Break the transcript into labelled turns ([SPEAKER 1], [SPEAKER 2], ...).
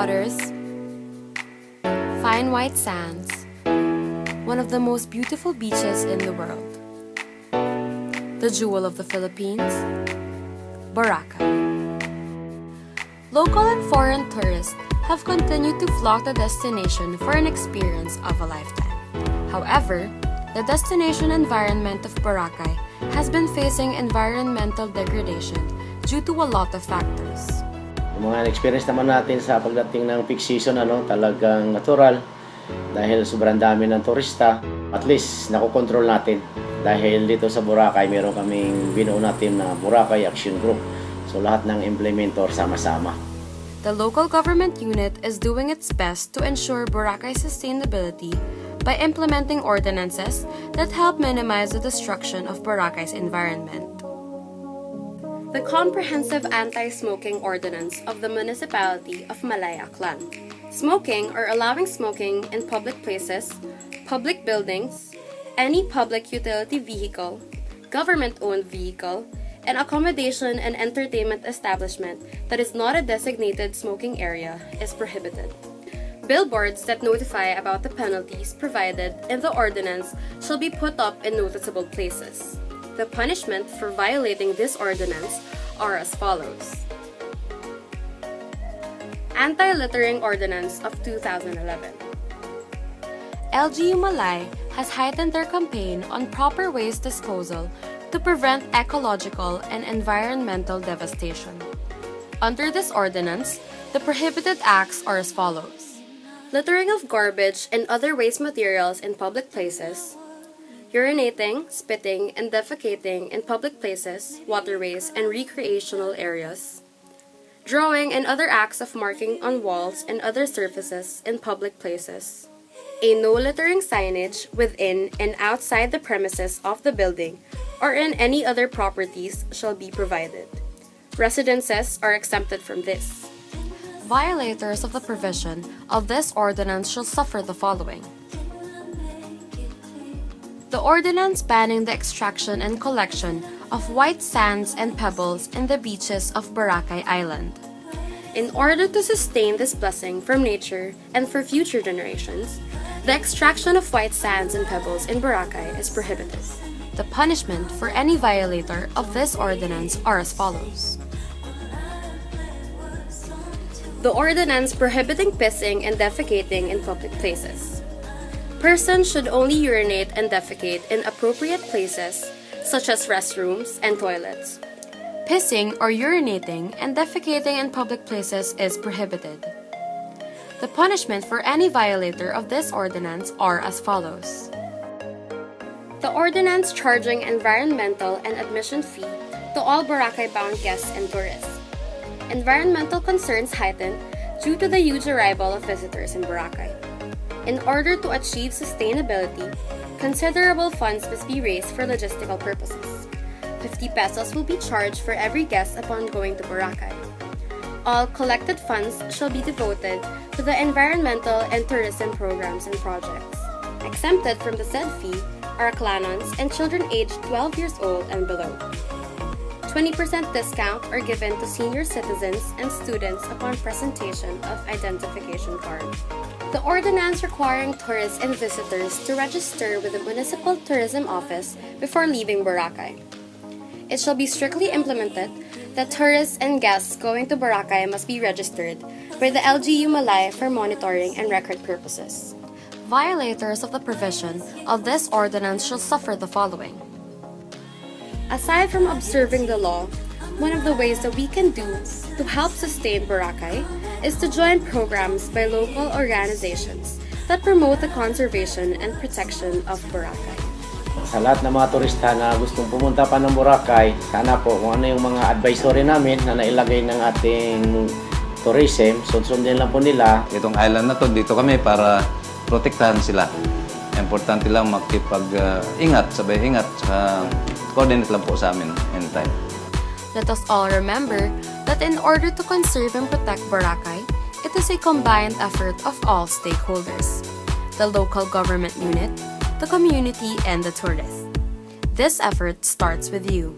[SPEAKER 1] waters, fine white sands, one of the most beautiful beaches in the world, the jewel of the Philippines, Boracay. Local and foreign tourists have continued to flock the destination for an experience of a lifetime. However, the destination environment of Boracay has been facing environmental degradation due to a lot of factors.
[SPEAKER 2] Yung mga experience naman natin sa pagdating ng peak season, talagang natural dahil sobrang dami ng turista. At least nakokontrol natin dahil dito sa Boracay meron kaming binuo natin na Boracay Action Group. So lahat ng implementor sama-sama.
[SPEAKER 1] The local government unit is doing its best to ensure Boracay's sustainability by implementing ordinances that help minimize the destruction of Boracay's environment. The Comprehensive Anti-Smoking Ordinance of the Municipality of Malaya Aklan. Smoking or allowing smoking in public places, public buildings, any public utility vehicle, government-owned vehicle, and accommodation and entertainment establishment that is not a designated smoking area is prohibited. Billboards that notify about the penalties provided in the ordinance shall be put up in noticeable places. The punishment for violating this ordinance are as follows. Anti-Littering Ordinance of 2011. LGU Malay has heightened their campaign on proper waste disposal to prevent ecological and environmental devastation. Under this ordinance, the prohibited acts are as follows. Littering of garbage and other waste materials in public places, urinating, spitting, and defecating in public places, waterways, and recreational areas, drawing and other acts of marking on walls and other surfaces in public places. A no littering signage within and outside the premises of the building or in any other properties shall be provided. Residences are exempted from this. Violators of the provision of this ordinance shall suffer the following. The ordinance banning the extraction and collection of white sands and pebbles in the beaches of Boracay Island. In order to sustain this blessing from nature and for future generations, the extraction of white sands and pebbles in Boracay is prohibited. The punishment for any violator of this ordinance are as follows. The ordinance prohibiting pissing and defecating in public places. Persons should only urinate and defecate in appropriate places, such as restrooms and toilets. Pissing or urinating and defecating in public places is prohibited. The punishment for any violator of this ordinance are as follows. The ordinance charging environmental and admission fee to all Boracay-bound guests and tourists. Environmental concerns heightened due to the huge arrival of visitors in Boracay. In order to achieve sustainability, considerable funds must be raised for logistical purposes. 50 pesos will be charged for every guest upon going to Boracay. All collected funds shall be devoted to the environmental and tourism programs and projects. Exempted from the said fee are Aklanons and children aged 12 years old and below. 20% discount are given to senior citizens and students upon presentation of identification card. The ordinance requiring tourists and visitors to register with the Municipal Tourism Office before leaving Boracay. It shall be strictly implemented that tourists and guests going to Boracay must be registered by the LGU Malay for monitoring and record purposes. Violators of the provision of this ordinance shall suffer the following. Aside from observing the law, one of the ways that we can do to help sustain Boracay is to join programs by local organizations that promote the conservation and protection of Boracay.
[SPEAKER 2] Sa lahat ng mga turista na gustong pumunta pa ng Boracay, sana po kung ano yung mga advisory namin na nailagay ng ating tourism, sundin lang po nila.
[SPEAKER 3] Itong island na to, dito kami para protektahan sila. Importante lang makipag-ingat, sabay ingat, saka coordinate lang po sa amin anytime.
[SPEAKER 1] Let us all remember that in order to conserve and protect Boracay, it is a combined effort of all stakeholders. The local government unit, the community, and the tourists. This effort starts with you.